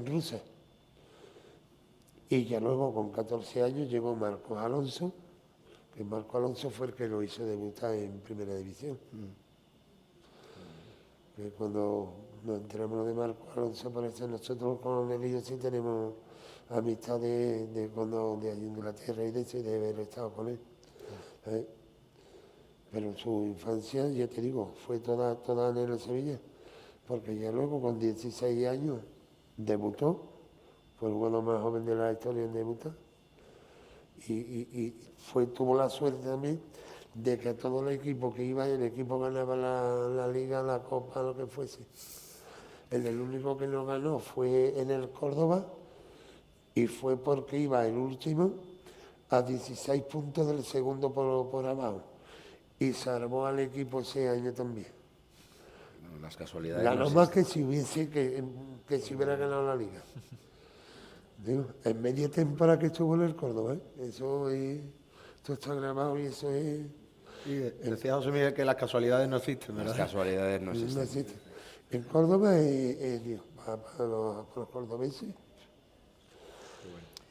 rusa. Y ya luego con 14 años llegó Marcos Alonso, que Marcos Alonso fue el que lo hizo debutar en Primera División. Que cuando nos enteramos de Marco Alonso, por eso nosotros con él y yo sí tenemos amistad de cuando de allí en Inglaterra y de eso, y de haber estado con él. ¿Sabes? Pero su infancia, ya te digo, fue toda en el Sevilla, porque ya luego con 16 años debutó, fue el jugador más joven de la historia en debutar, y tuvo la suerte también de que todo el equipo que iba, el equipo ganaba la liga, la copa, lo que fuese. El único que no ganó fue en el Córdoba, y fue porque iba el último a 16 puntos del segundo por abajo, y salvó al equipo ese año también. No, las casualidades Ganó no más existen. que si hubiera ganado la liga. Digo, en media temporada que estuvo en el Córdoba, ¿eh? Esto está grabado y eso es... Y decía José Miguel que las casualidades no existen, Las ¿verdad? casualidades no No existen. existe. En Córdoba es Dios, para los cordobeses.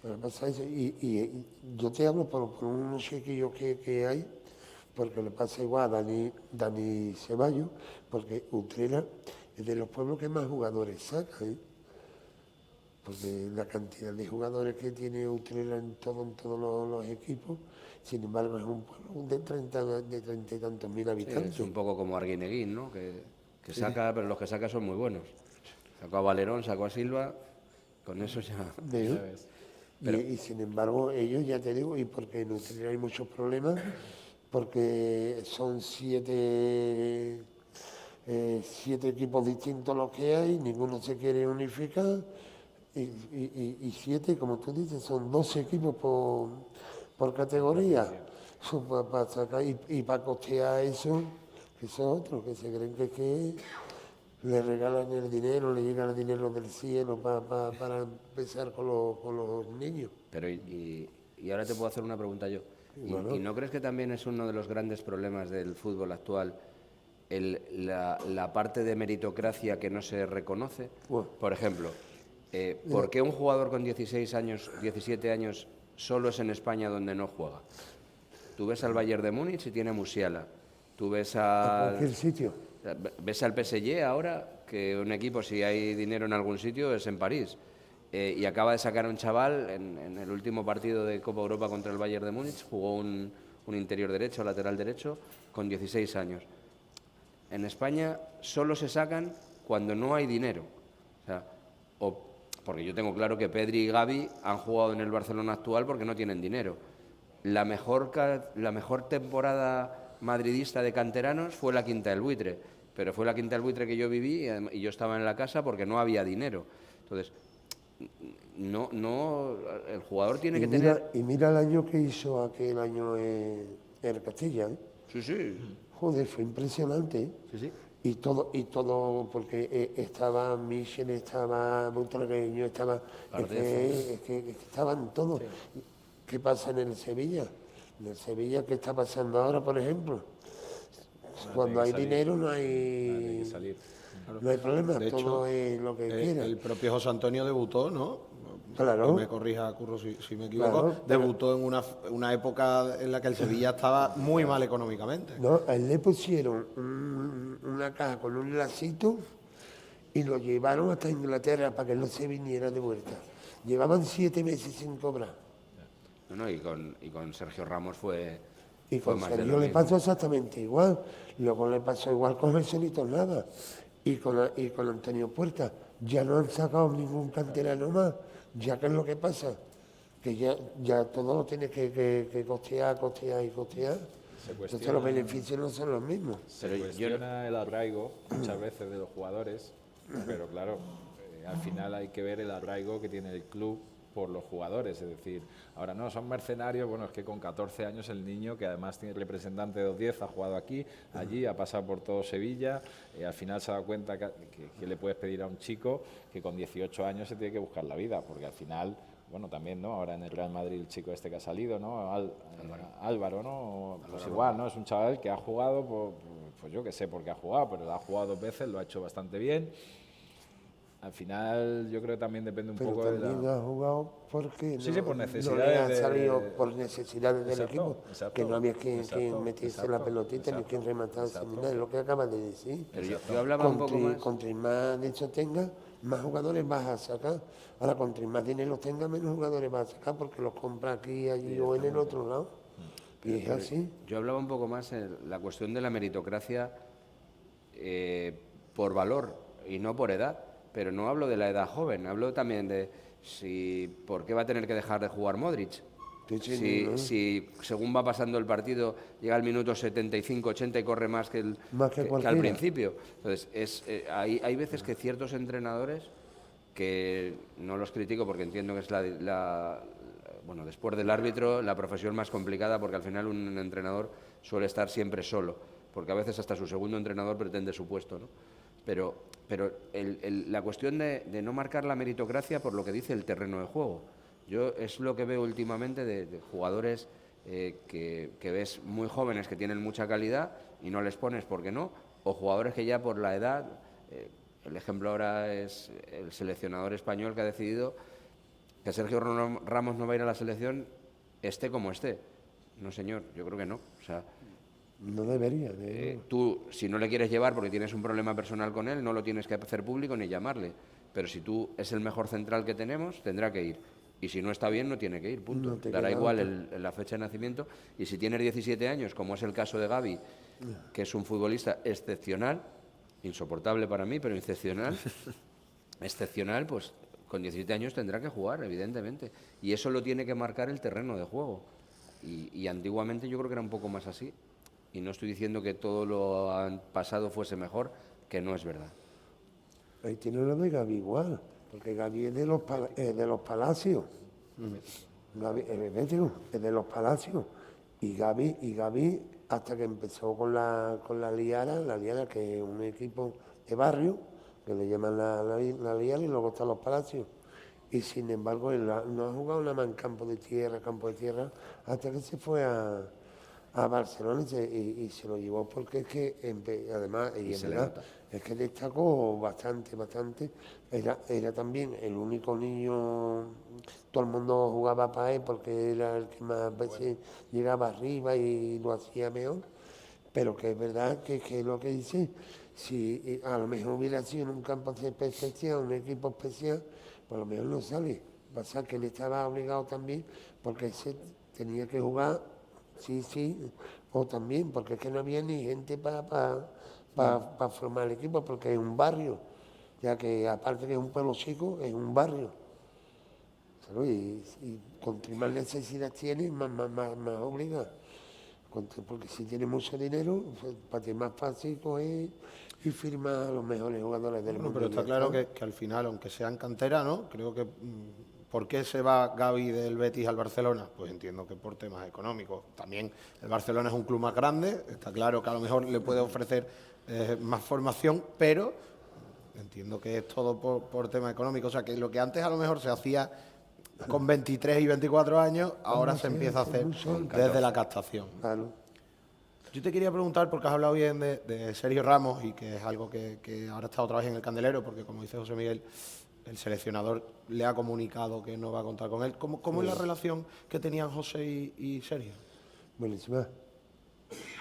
Pero pasa eso, y yo te hablo por unos chiquillos que hay, porque le pasa igual a Dani Ceballos, porque Utrera es de los pueblos que más jugadores saca, ¿eh? Porque la cantidad de jugadores que tiene Utrera en todos los equipos, sin embargo es un pueblo de 30 y tantos mil Sí, habitantes. es un poco como Arguineguín, ¿no? Que saca, pero los que saca son muy buenos. Sacó a Valerón, sacó a Silva, con eso ya... ¿Ves? Ya ves. Y sin embargo, ellos, ya te digo, y porque en Utrera hay muchos problemas, porque son siete equipos distintos los que hay, ninguno se quiere unificar, y siete, como tú dices, son 12 equipos por categoría. Para sacar y para costear eso, que son otros, que se creen que le regalan el dinero, le llega el dinero del cielo para empezar con los niños. Pero y ahora te puedo hacer una pregunta yo. Bueno. ¿Y no crees que también es uno de los grandes problemas del fútbol actual la parte de meritocracia que no se reconoce? Bueno. Por ejemplo, ¿por qué un jugador con 16 años, 17 años solo es en España donde no juega? Tú ves al Bayern de Múnich y tiene Musiala. Tú ves A cualquier sitio. ves al PSG ahora, que un equipo, si hay dinero en algún sitio, es en París. Y acaba de sacar a un chaval en el último partido de Copa Europa contra el Bayern de Múnich, jugó un interior derecho, lateral derecho, con 16 años. En España solo se sacan cuando no hay dinero. O sea, porque yo tengo claro que Pedri y Gavi han jugado en el Barcelona actual porque no tienen dinero. La mejor temporada madridista de canteranos fue la Quinta del Buitre, pero fue la Quinta del Buitre que yo viví y yo estaba en la casa porque no había dinero. Entonces, el jugador tiene que tener... Y mira el año que hizo aquel año el Castilla, ¿eh? Sí, sí. Joder, fue impresionante, ¿eh? Sí, sí. Y todo, porque estaba Michel, estaba Montragueño, estaba... Es que estaban todos. ¿Qué pasa en el Sevilla? En el Sevilla, ¿qué está pasando ahora, por ejemplo? Cuando hay dinero no Tiene que hay... salir. No hay problema, De hecho, todo es lo que quiera. el propio José Antonio debutó, ¿no? Claro. Que me corrija, Curro, si me equivoco. Claro, debutó en una época en la que el Sevilla estaba muy mal económicamente. No, a él le pusieron una caja con un lacito y lo llevaron hasta Inglaterra para que no se viniera de vuelta. Llevaban 7 meses sin cobrar. No, y con Sergio Ramos fue Con más de Sergio lo le mismo. pasó exactamente igual. Luego le pasó igual con Jesuito Nada. Y con Antonio Puerta. Ya no han sacado ningún canterano más. Ya que es lo que pasa. Que ya todo lo tiene que costear. Entonces los beneficios no son los mismos. Se cuestiona el arraigo muchas veces de los jugadores, pero claro, al final hay que ver el arraigo que tiene el club por los jugadores, es decir, ahora no, son mercenarios, bueno, es que con 14 años el niño, que además tiene representante de 210, ha jugado aquí, allí, ha pasado por todo Sevilla, al final se ha dado cuenta que le puedes pedir a un chico que con 18 años se tiene que buscar la vida, porque al final, bueno, también, ¿no? Ahora en el Real Madrid el chico este que ha salido, ¿no? Álvaro, ¿no? Pues igual, ¿no? Es un chaval que ha jugado, pues yo que sé por qué ha jugado, pero ha jugado 2 veces, lo ha hecho bastante bien. Al final yo creo que también depende un Pero poco de también la... ha jugado porque Sí, sí, por no le necesidades ha de- salido por necesidades del Exacto, equipo, exacto, que no había quien exacto, metiese la exacto, pelotita ni exacto, quien rematase exacto. ni nada, es lo que acabas de decir. Pero yo hablaba un poco más... Contra más de hecho tenga, más jugadores vas a sacar. Ahora, contra más dinero tenga, menos jugadores vas a sacar porque los compra aquí, allí o en el otro lado. Y es así. Yo hablaba un poco más en la cuestión de la meritocracia por valor y no por edad, pero no hablo de la edad joven, hablo también de por qué va a tener que dejar de jugar Modric. Si según va pasando el partido llega al minuto 75, 80 y corre más que Más que al cualquiera. principio. Entonces, hay veces que ciertos entrenadores, que no los critico porque entiendo que es bueno, después del árbitro, la profesión más complicada, porque al final un entrenador suele estar siempre solo, porque a veces hasta su segundo entrenador pretende su puesto, ¿no? Pero la cuestión de no marcar la meritocracia por lo que dice el terreno de juego. Yo es lo que veo últimamente de jugadores que ves muy jóvenes que tienen mucha calidad y no les pones porque no, o jugadores que ya por la edad, el ejemplo ahora es el seleccionador español que ha decidido que Sergio Ramos no va a ir a la selección, esté como esté. No, señor, yo creo que no. O sea, No debería. tú, si no le quieres llevar porque tienes un problema personal con él, no lo tienes que hacer público ni llamarle. Pero si tú es el mejor central que tenemos, tendrá que ir. Y si no está bien, no tiene que ir, punto. No te Dará queda igual otra. la fecha de nacimiento. Y si tienes 17 años, como es el caso de Gavi, que es un futbolista excepcional, insoportable para mí, pero excepcional, pues con 17 años tendrá que jugar, evidentemente. Y eso lo tiene que marcar el terreno de juego. Y antiguamente yo creo que era un poco más así. Y no estoy diciendo que todo lo pasado fuese mejor, que no es verdad. Ahí tiene lo de Gaby igual, porque Gaby es de de los Palacios. Gaby, es Bebeto, es de los Palacios. Y Gaby, hasta que empezó con la Liara, que es un equipo de barrio, que le llaman la Liara, y luego están los Palacios. Y sin embargo, él no ha jugado nada más en campo de tierra, hasta que se fue a Barcelona y se lo llevó porque es que, además, y es se le verdad, nota. es que destacó bastante. Era también el único niño, todo el mundo jugaba para él porque era el que más veces llegaba arriba y lo hacía mejor. Pero que es verdad que lo que dice, si a lo mejor hubiera sido en un campo especial, un equipo especial, por lo menos no sale. Pasa que él estaba obligado también porque se tenía que jugar, sí, o también porque es que no había ni gente para formar el equipo, porque es un barrio, ya que aparte que es un pueblo chico, es un barrio. ¿Sabes? Y cuanto más necesidad tiene, más obliga. Porque si tiene mucho dinero, pues, para ti es más fácil coger y firmar a los mejores jugadores del Bueno, mundo. pero y ya está claro está. que al final, aunque sea en cantera, ¿no? Creo que ¿por qué se va Gavi del Betis al Barcelona? Pues entiendo que por temas económicos. También el Barcelona es un club más grande, está claro que a lo mejor le puede ofrecer más formación, pero entiendo que es todo por temas económicos. O sea, que lo que antes a lo mejor se hacía con 23 y 24 años, ahora se empieza a hacer desde la captación. Claro. Yo te quería preguntar, porque has hablado bien de Sergio Ramos y que es algo que ahora está otra vez en el candelero, porque como dice José Miguel, el seleccionador le ha comunicado que no va a contar con él. ¿Cómo es la relación que tenían José y Sergio? Buenísima.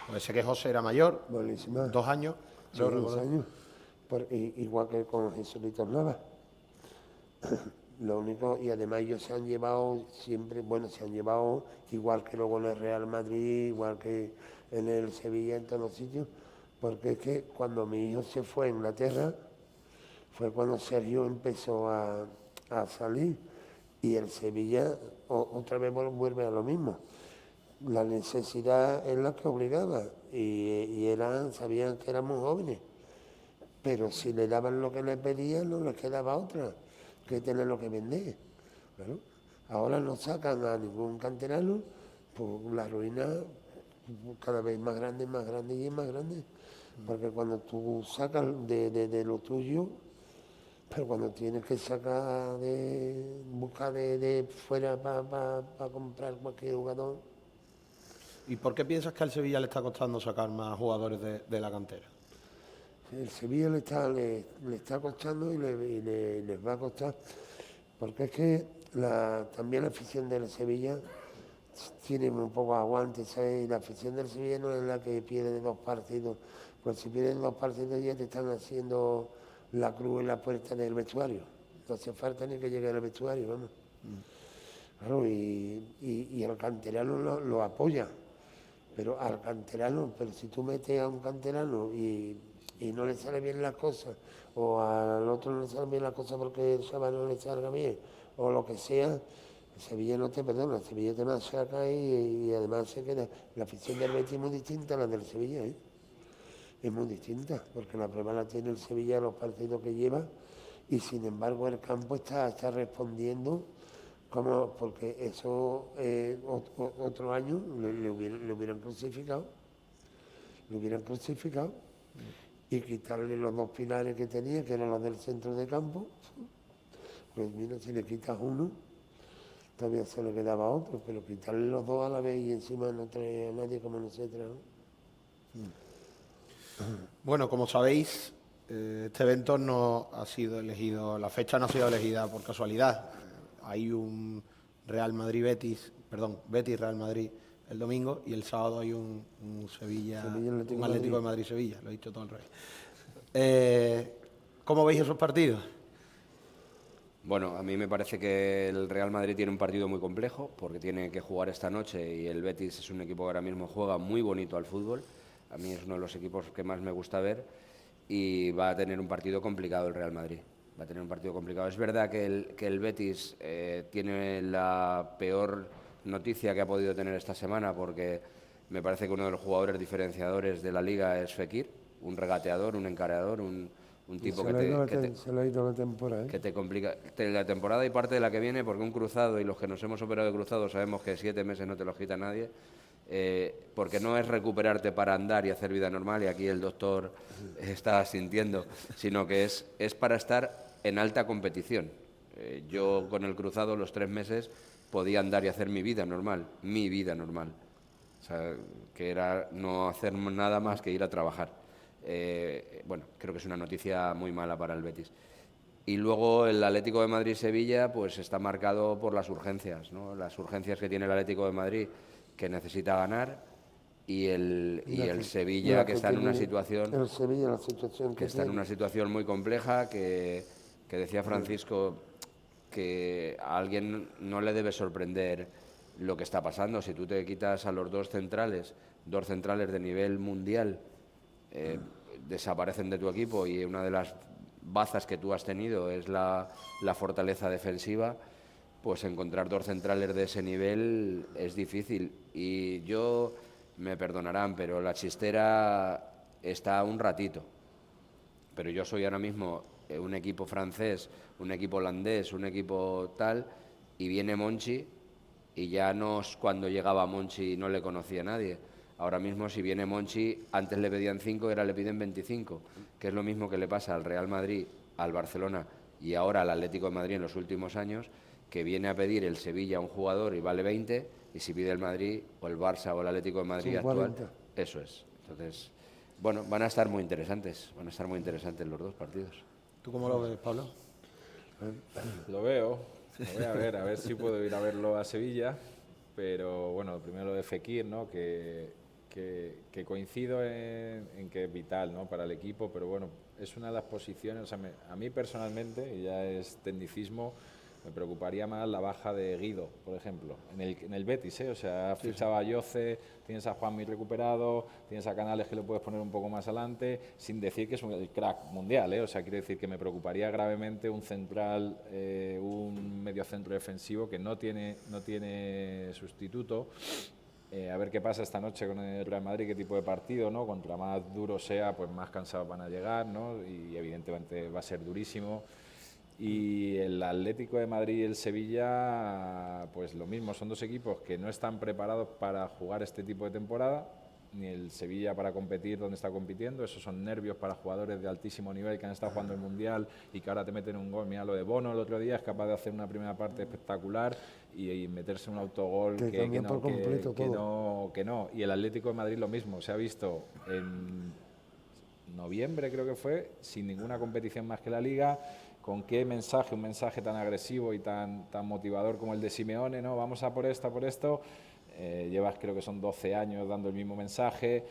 Pues sé que José era mayor, Buenísima. 2 años, Sí, creo 2 recordar. años. Igual que con Jesucristo Nava. Lo único, y además ellos se han llevado siempre, bueno, se han llevado igual que luego en el Real Madrid, igual que en el Sevilla, en todos los sitios, porque es que cuando mi hijo se fue a Inglaterra, fue cuando Sergio empezó a salir y el Sevilla otra vez vuelve a lo mismo. La necesidad es la que obligaba y sabían que éramos jóvenes, pero si le daban lo que le pedían no les quedaba otra que tener lo que vender. Claro. Ahora no sacan a ningún canterano, pues la ruina cada vez más grande y más grande. Porque cuando tú sacas de lo tuyo, pero cuando tienes que sacar buscar de fuera para comprar cualquier jugador, ¿Y por qué piensas que al Sevilla le está costando sacar más jugadores de la cantera? El Sevilla le está costando y les va a costar, porque es que también la afición del Sevilla tiene un poco de aguante, ¿sabes? Y la afición del Sevilla no es la que pierde 2 partidos, pues si pierden 2 partidos ya te están haciendo la cruz en la puerta del vestuario, no hace falta ni que llegue al vestuario, vamos. Claro, y el canterano lo apoya, pero al canterano, pero si tú metes a un canterano y no le sale bien las cosas, o al otro no le sale bien las cosas porque el chaval no le salga bien, o lo que sea, el Sevilla no te perdona, el Sevilla te machaca y además se queda. La afición del Betis es muy distinta a la del Sevilla, ¿eh? Es muy distinta, porque la prueba la tiene el Sevilla los partidos que lleva, y sin embargo el campo está respondiendo. Como porque eso otro año le hubieran crucificado, y quitarle los 2 pilares que tenía, que eran los del centro de campo. Pues mira, si le quitas uno, todavía se le quedaba otro, pero quitarle los 2 a la vez y encima no trae a nadie como nosotros, ¿no? Bueno, como sabéis, este evento no ha sido elegido, la fecha no ha sido elegida por casualidad. Hay un Real Madrid-Betis, perdón, Betis-Real Madrid el domingo, y el sábado hay un Atlético de Madrid-Sevilla, lo he dicho todo al revés. ¿Cómo veis esos partidos? Bueno, a mí me parece que el Real Madrid tiene un partido muy complejo porque tiene que jugar esta noche y el Betis es un equipo que ahora mismo juega muy bonito al fútbol. A mí es uno de los equipos que más me gusta ver y va a tener un partido complicado el Real Madrid. Va a tener un partido complicado. Es verdad que el Betis tiene la peor noticia que ha podido tener esta semana porque me parece que uno de los jugadores diferenciadores de la Liga es Fekir, un regateador, un encarador, un tipo se le ha ido la temporada, ¿eh? Que te complica la temporada y parte de la que viene, porque un cruzado, y los que nos hemos operado de cruzado sabemos que 7 meses no te los quita nadie, porque no es recuperarte para andar y hacer vida normal, y aquí el doctor está sintiendo, sino que es para estar en alta competición. Yo con el cruzado los 3 meses podía andar y hacer mi vida normal. O sea, que era no hacer nada más que ir a trabajar. Bueno, creo que es una noticia muy mala para el Betis. Y luego el Atlético de Madrid-Sevilla pues está marcado por las urgencias, ¿no? Las urgencias que tiene el Atlético de Madrid, que necesita ganar, y el Sevilla, que está en una situación, el Sevilla, la situación que está en una situación muy compleja, que decía Francisco que a alguien no le debe sorprender lo que está pasando. Si tú te quitas a los dos centrales de nivel mundial, desaparecen de tu equipo, y una de las bazas que tú has tenido es la fortaleza defensiva, pues encontrar 2 centrales de ese nivel es difícil. Y yo, me perdonarán, pero la chistera está un ratito. Pero yo soy ahora mismo un equipo francés, un equipo holandés, un equipo tal, y viene Monchi, y ya no es cuando llegaba Monchi no le conocía a nadie. Ahora mismo si viene Monchi, antes le pedían 5, ahora le piden 25, que es lo mismo que le pasa al Real Madrid, al Barcelona y ahora al Atlético de Madrid en los últimos años, que viene a pedir el Sevilla a un jugador y vale 20, y si pide el Madrid o el Barça o el Atlético de Madrid actual, eso es. Entonces, bueno, van a estar muy interesantes los 2 partidos. ¿Tú cómo lo ves, Pablo? Lo veo, lo voy a ver si puedo ir a verlo a Sevilla, pero bueno, primero lo de Fekir, ¿no? que coincido en que es vital, ¿no? Para el equipo, pero bueno, es una de las posiciones, o sea, a mí personalmente, y ya es tecnicismo, me preocuparía más la baja de Guido, por ejemplo, en el Betis, ¿eh? O sea, fichaba a Yoce, tienes a Juanmi recuperado, tienes a Canales que lo puedes poner un poco más adelante, sin decir que es el crack mundial, ¿eh? O sea, quiero decir que me preocuparía gravemente un central, un mediocentro defensivo que no tiene sustituto. A ver qué pasa esta noche con el Real Madrid, qué tipo de partido, ¿no? Contra más duro sea, pues más cansados van a llegar, ¿no? Y evidentemente va a ser durísimo. Y el Atlético de Madrid y el Sevilla, pues lo mismo, son 2 equipos que no están preparados para jugar este tipo de temporada, ni el Sevilla para competir donde está compitiendo. Esos son nervios para jugadores de altísimo nivel que han estado jugando el Mundial y que ahora te meten un gol. Mira lo de Bono el otro día, es capaz de hacer una primera parte espectacular y meterse un autogol que no. Y el Atlético de Madrid lo mismo, se ha visto en noviembre creo que fue, sin ninguna competición más que la Liga. ¿Con qué mensaje? Un mensaje tan agresivo y tan motivador como el de Simeone, ¿no? Vamos a por esto, a por esto. Llevas, creo que son 12 años dando el mismo mensaje.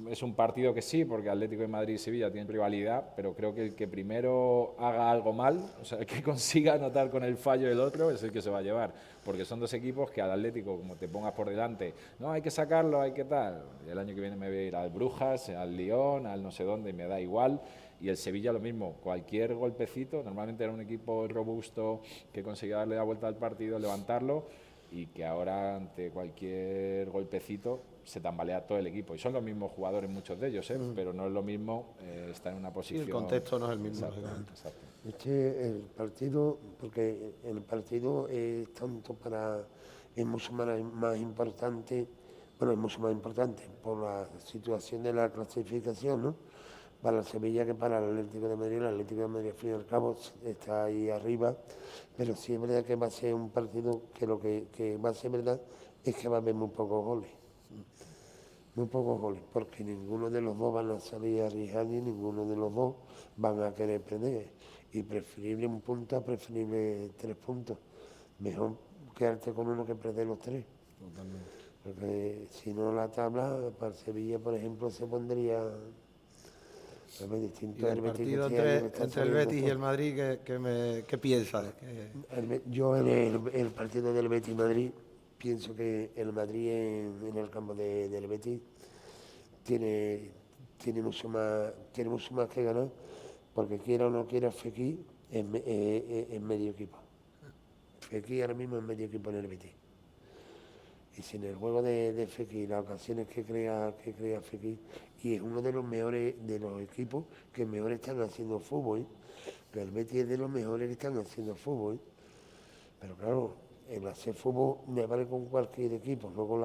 Es un partido que sí, porque Atlético de Madrid y Sevilla tienen rivalidad, pero creo que el que primero haga algo mal, o sea, el que consiga anotar con el fallo del otro, es el que se va a llevar. Porque son dos equipos que al Atlético, como te pongas por delante, no, hay que sacarlo, hay que tal. El año que viene me voy a ir al Brujas, al Lyon, al no sé dónde, y me da igual. Y el Sevilla lo mismo, cualquier golpecito, normalmente era un equipo robusto que conseguía darle la vuelta al partido, levantarlo, y que ahora ante cualquier golpecito se tambalea todo el equipo. Y son los mismos jugadores muchos de ellos, pero no es lo mismo estar en una posición... Sí, el contexto no es el mismo. Exacto. El partido, porque el partido es tanto es mucho más importante, bueno, es mucho más importante por la situación de la clasificación, ¿no? Para el Sevilla que para el Atlético de Madrid. El Atlético de Madrid, al fin y al cabo, está ahí arriba, pero sí es verdad que va a ser un partido que lo que va a ser verdad es que va a haber muy pocos goles. Muy pocos goles, porque ninguno de los dos van a salir a arriesgar y ninguno de los dos van a querer perder. Y preferible un punto a preferible 3 puntos. Mejor quedarte con uno que perder los 3. Totalmente. Porque si no, la tabla para Sevilla, por ejemplo, se pondría distinto. Y el partido entre el Betis y el Madrid, ¿qué piensas? Yo en el partido del Betis Madrid pienso que el Madrid en el campo del Betis tiene mucho más que ganar, porque quiera o no quiera, Fekir es medio equipo. Fekir ahora mismo es medio equipo en el Betis. Y sin el juego de Fekir, las ocasiones que crea Fekir, y es uno de los mejores de los equipos que mejor están haciendo fútbol. Que el Betis es de los mejores que están haciendo fútbol. Pero claro, el hacer fútbol me vale con cualquier equipo. Luego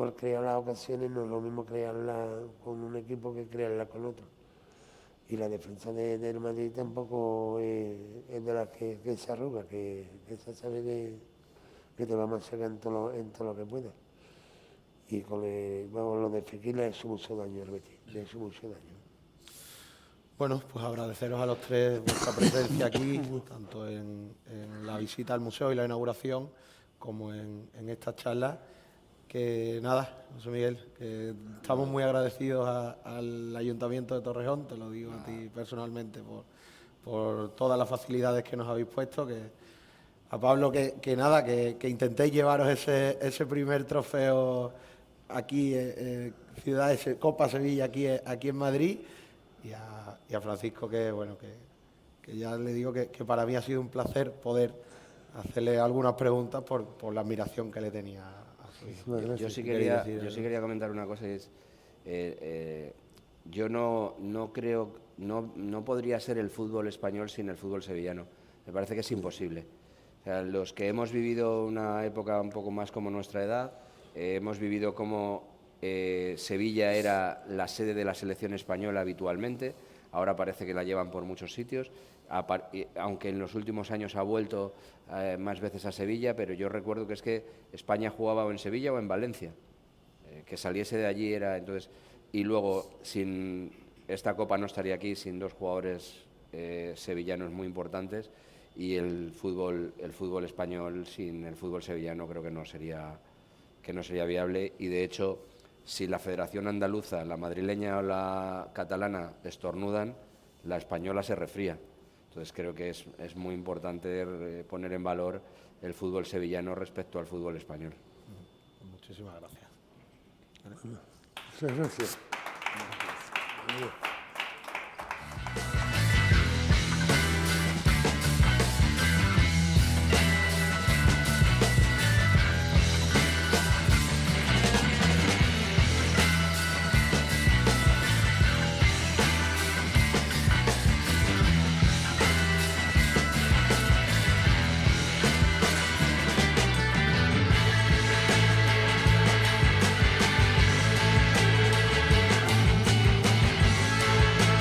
al crear las ocasiones no es lo mismo crearla con un equipo que crearla con otro. Y la defensa del Madrid tampoco es de las que se arruga, que se sabe que te vamos a sacar en todo lo que pueda. Y con lo de Fekir le ha hecho mucho daño al Betis, le ha hecho mucho daño. Bueno, pues agradeceros a los tres vuestra presencia aquí, tanto en la visita al museo y la inauguración, como en esta charla. Que nada, José Miguel, que estamos muy agradecidos al Ayuntamiento de Torrejón, te lo digo a ti personalmente, por todas las facilidades que nos habéis puesto. A Pablo, que intentéis llevaros ese primer trofeo aquí, Copa Sevilla, aquí en Madrid. Y a Francisco, que ya le digo que para mí ha sido un placer poder hacerle algunas preguntas por la admiración que le tenía a su hijo. Yo sí quería comentar una cosa, y es yo no creo, no podría ser el fútbol español sin el fútbol sevillano. Me parece que es imposible. O sea, los que hemos vivido una época un poco más como nuestra edad, hemos vivido como Sevilla era la sede de la selección española habitualmente, ahora parece que la llevan por muchos sitios, aunque en los últimos años ha vuelto más veces a Sevilla, pero yo recuerdo que es que España jugaba o en Sevilla o en Valencia, que saliese de allí era entonces. Y luego, sin esta Copa no estaría aquí sin dos jugadores sevillanos muy importantes, y el fútbol español sin el fútbol sevillano creo que no sería viable. Y de hecho, si la Federación Andaluza, la madrileña o la catalana estornudan, la española se resfría. Entonces creo que es muy importante poner en valor el fútbol sevillano respecto al fútbol español. Muchísimas gracias. Muchas gracias.